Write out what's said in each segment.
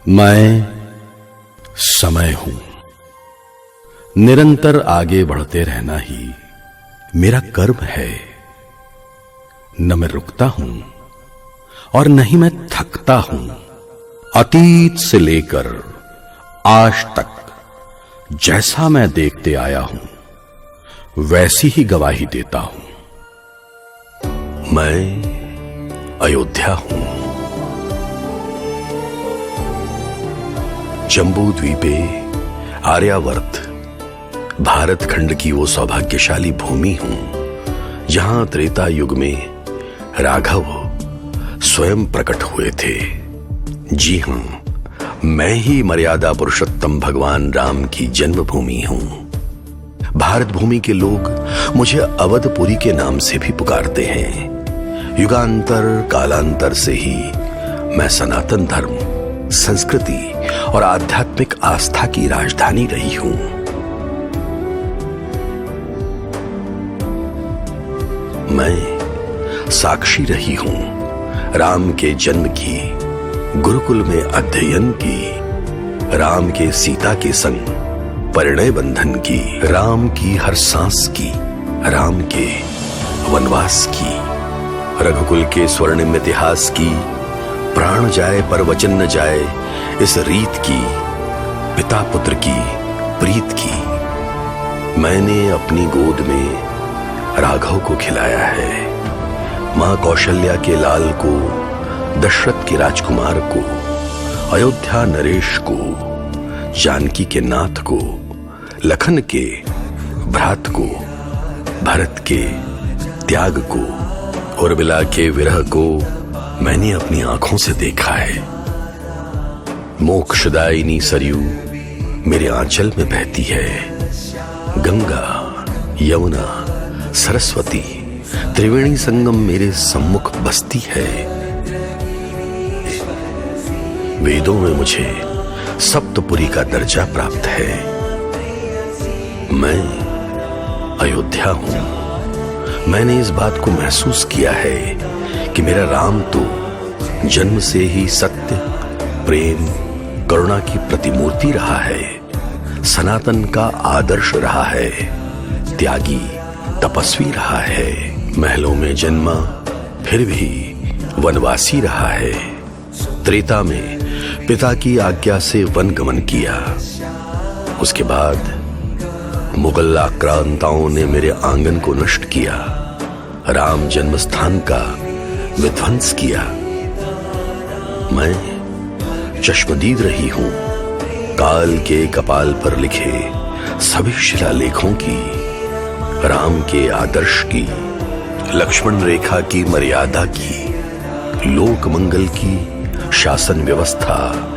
मैं समय हूं, निरंतर आगे बढ़ते रहना ही मेरा कर्म है। न मैं रुकता हूं और न ही मैं थकता हूं। अतीत से लेकर आज तक जैसा मैं देखते आया हूं वैसी ही गवाही देता हूं। मैं अयोध्या हूं। जम्बू द्वीपे आर्यावर्त भारत खंड की वो सौभाग्यशाली भूमि हूं जहां त्रेता युग में राघव स्वयं प्रकट हुए थे। जी हां, मैं ही मर्यादा पुरुषोत्तम भगवान राम की जन्मभूमि हूं। भारत भूमि के लोग मुझे अवधपुरी के नाम से भी पुकारते हैं। युगांतर कालांतर से ही मैं सनातन धर्म, संस्कृति और आध्यात्मिक आस्था की राजधानी रही हूं। मैं साक्षी रही हूं राम के जन्म की, गुरुकुल में अध्ययन की, राम के सीता के संग परिणय बंधन की, राम की हर सांस की, राम के वनवास की, रघुकुल के स्वर्णिम इतिहास की, प्राण जाए पर वचन न जाए इस रीत की, पिता पुत्र की प्रीत की। मैंने अपनी गोद में राघव को खिलाया है, मां कौशल्या के लाल को, दशरथ के राजकुमार को, अयोध्या नरेश को, जानकी के नाथ को, लखन के भ्रात को, भरत के त्याग को, उर्मिला के विरह को मैंने अपनी आंखों से देखा है। मोक्षदायिनी सरयू मेरे आंचल में बहती है। गंगा, यमुना, सरस्वती, त्रिवेणी संगम मेरे सम्मुख बसती है। वेदों में मुझे सप्तपुरी का दर्जा प्राप्त है। मैं अयोध्या हूं। मैंने इस बात को महसूस किया है कि मेरा राम तो जन्म से ही सत्य, प्रेम, करुणा की प्रतिमूर्ति रहा है, सनातन का आदर्श रहा है, त्यागी, तपस्वी रहा है, महलों में जन्मा फिर भी वनवासी रहा है। त्रेता में पिता की आज्ञा से वन गमन किया। उसके बाद मुगल आक्रांताओं ने मेरे आंगन को नष्ट किया, राम जन्म स्थान का विध्वंस किया। मैं चश्मदीद रही हूं काल के कपाल पर लिखे सभी शिलालेखों की, राम के आदर्श की, लक्ष्मण रेखा की मर्यादा की, लोक मंगल की, शासन व्यवस्था,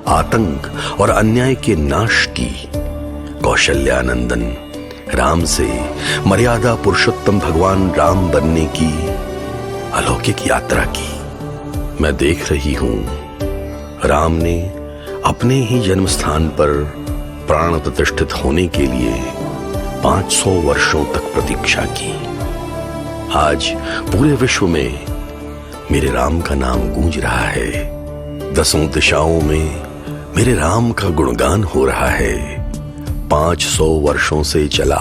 आतंक और अन्याय के नाश की, कौशल्यानंदन राम से मर्यादा पुरुषोत्तम भगवान राम बनने की अलौकिक यात्रा की। मैं देख रही हूं राम ने अपने ही जन्म स्थान पर प्राण प्रतिष्ठित होने के लिए 500 वर्षों तक प्रतीक्षा की। आज पूरे विश्व में मेरे राम का नाम गूंज रहा है। 10 दिशाओं में मेरे राम का गुणगान हो रहा है। 500 वर्षों से चला